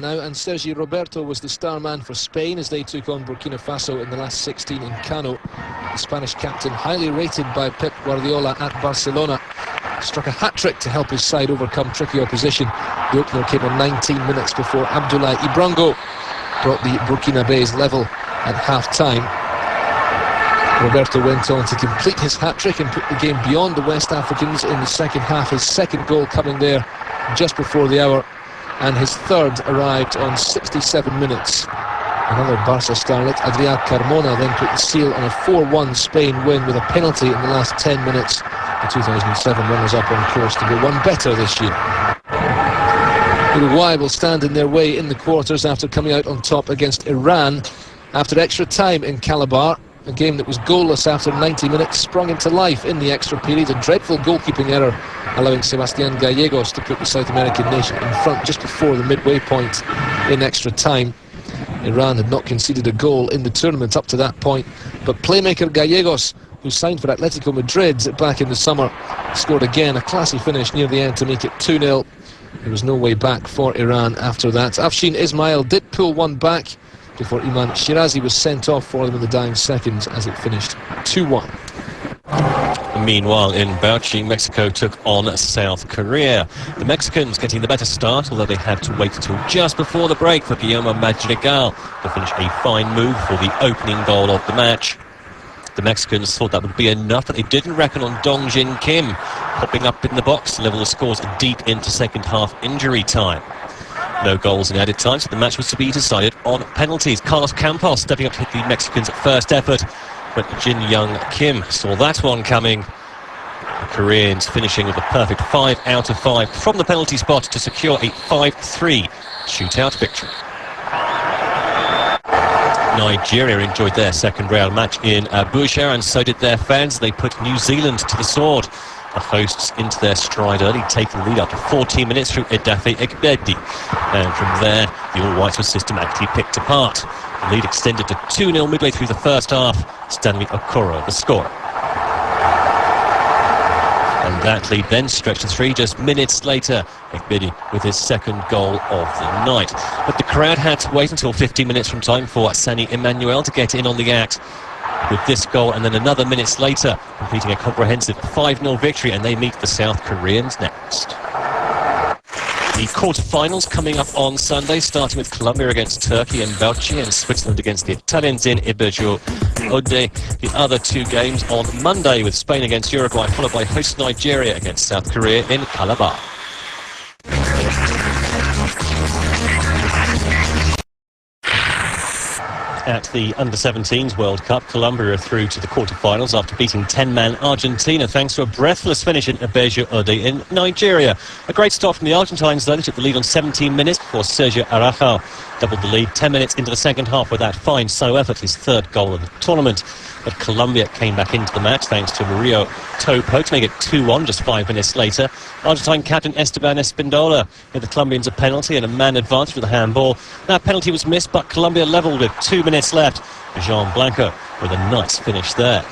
Now, and Sergi Roberto was the star man for Spain as they took on Burkina Faso in the last 16 in Kano. The Spanish captain, highly rated by Pep Guardiola at Barcelona, struck a hat-trick to help his side overcome tricky opposition. The opener came on 19 minutes before Abdoulaye Ibrango brought the Burkinabés level at half-time. Roberto went on to complete his hat-trick and put the game beyond the West Africans in the second half, his second goal coming there just before the hour, and his third arrived on 67 minutes. Another Barca starlet, Adrià Carmona, then put the seal on a 4-1 Spain win with a penalty in the last 10 minutes. The 2007 runners-up on course to go one better this year. Uruguay will stand in their way in the quarters after coming out on top against Iran. After extra time in Calabar, a game that was goalless after 90 minutes sprung into life in the extra period. A dreadful goalkeeping error allowing Sebastián Gallegos to put the South American nation in front just before the midway point in extra time. Iran had not conceded a goal in the tournament up to that point, but playmaker Gallegos, who signed for Atletico Madrid back in the summer, scored again, a classy finish near the end to make it 2-0. There was no way back for Iran after that. Afshin Ismail did pull one back before Iman Shirazi was sent off for them in the dying seconds as it finished 2-1. Meanwhile, in Bauchi, Mexico took on South Korea. The Mexicans getting the better start, although they had to wait until just before the break for Guillermo Madrigal to finish a fine move for the opening goal of the match. The Mexicans thought that would be enough, but they didn't reckon on Dong Jin Kim popping up in the box to level the scores deep into second half injury time. No goals in added time, so the match was to be decided on penalties. Carlos Campos stepping up to hit the Mexicans' first effort, but Jin Young Kim saw that one coming. The Koreans finishing with a perfect 5 out of 5 from the penalty spot to secure a 5-3 shootout victory. Nigeria enjoyed their second round match in Abuja, and so did their fans. They put New Zealand to the sword. The hosts into their stride early, taking the lead after 14 minutes through Edafe Egbedi. And from there, the All-Whites were systematically picked apart. The lead extended to 2-0 midway through the first half. Stanley Okoro, the scorer. And that lead then stretched to 3 just minutes later. Egbedi with his second goal of the night. But the crowd had to wait until 15 minutes from time for Sani Emmanuel to get in on the act with this goal, and then another minutes later completing a comprehensive 5-0 victory, and they meet the South Koreans next. The quarter-finals coming up on Sunday, starting with Colombia against Turkey in Bauchi and Switzerland against the Italians in Iberjo Ode. The other two games on Monday with Spain against Uruguay, followed by host Nigeria against South Korea in Calabar. At the Under-17s World Cup, Colombia are through to the quarter-finals after beating 10-man Argentina thanks to a breathless finish in Iberjo Ode in Nigeria. A great start from the Argentines, though. They took the lead on 17 minutes before Sergio Araujo doubled the lead 10 minutes into the second half with that fine solo effort, his third goal of the tournament. But Colombia came back into the match thanks to Murillo Topo to make it 2-1 just 5 minutes later. Argentine captain Esteban Espindola gave the Colombians a penalty and a man advantage with a handball. That penalty was missed, but Colombia levelled with 2 minutes left. Jean Blanco with a nice finish there.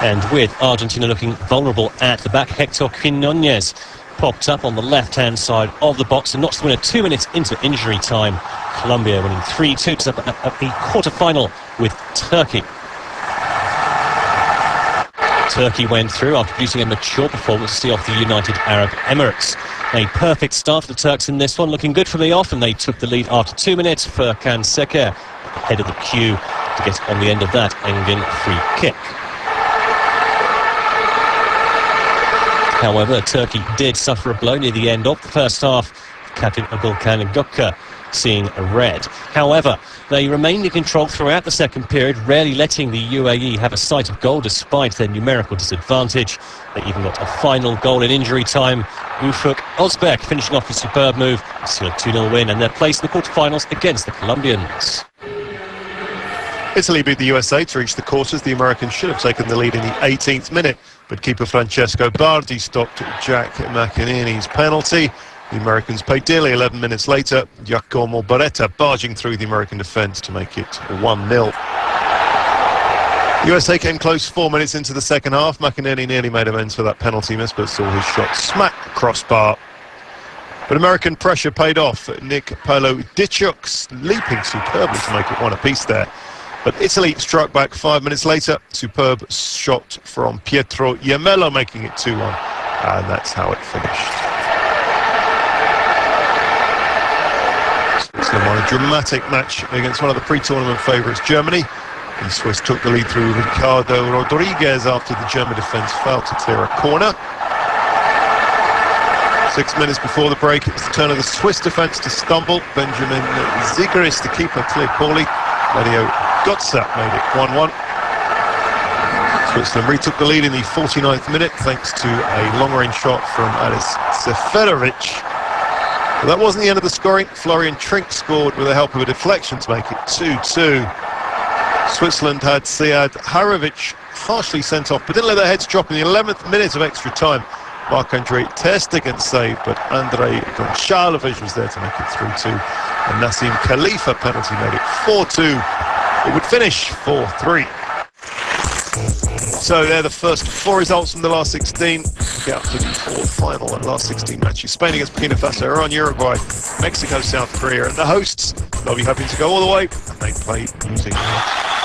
And with Argentina looking vulnerable at the back, Hector Quinones popped up on the left-hand side of the box and notched the winner 2 minutes into injury time. Colombia winning 3-2 to up at the quarter-final with Turkey. Turkey went through after producing a mature performance to see off the United Arab Emirates. A perfect start for the Turks in this one, looking good from the off, and they took the lead after 2 minutes. Furkan Seker ahead of the queue to get on the end of that Engin free kick. However, Turkey did suffer a blow near the end of the first half. Captain Gülkan Gökçe seeing a red. However, they remained in control throughout the second period, rarely letting the UAE have a sight of goal despite their numerical disadvantage. They even got a final goal in injury time. Ufuk Özbek finishing off a superb move, still a 2-0 win, and they're placed in the quarterfinals against the Colombians. Italy beat the USA to reach the quarters. The Americans should have taken the lead in the 18th minute, but keeper Francesco Bardi stopped Jack McInerney's penalty. The Americans paid dearly 11 minutes later. Giacomo Baretta barging through the American defence to make it 1-0. USA came close 4 minutes into the second half. McInerney nearly made amends for that penalty miss, but saw his shot smack the crossbar. But American pressure paid off. Nick Paolo Diciuk leaping superbly to make it one apiece there. But Italy struck back 5 minutes later. Superb shot from Pietro Iamello, making it 2-1. And that's how it finished. Switzerland won a dramatic match against one of the pre-tournament favourites, Germany. The Swiss took the lead through Ricardo Rodriguez after the German defence failed to clear a corner. 6 minutes before the break, it was the turn of the Swiss defence to stumble. Benjamin Zigeris, the keeper, cleared poorly. Mario Götze made it 1-1. Switzerland retook the lead in the 49th minute thanks to a long-range shot from Aris Seferovic. But that wasn't the end of the scoring. Florian Trinks scored with the help of a deflection to make it 2-2. Switzerland had Sead Harovic harshly sent off, but didn't let their heads drop in the 11th minute of extra time. Marc-Andre ter Stegen saved, but Andrei Gonçalves was there to make it 3-2. And Nassim Khalifa penalty made it 4-2. It would finish 4-3. So they're the first 4 results from the last 16. We'll get up to the fourth final and last 16 matches. Spain against Burkina Faso, Iran, Uruguay, Mexico, South Korea. And the hosts, they'll be hoping to go all the way, and they play New Zealand.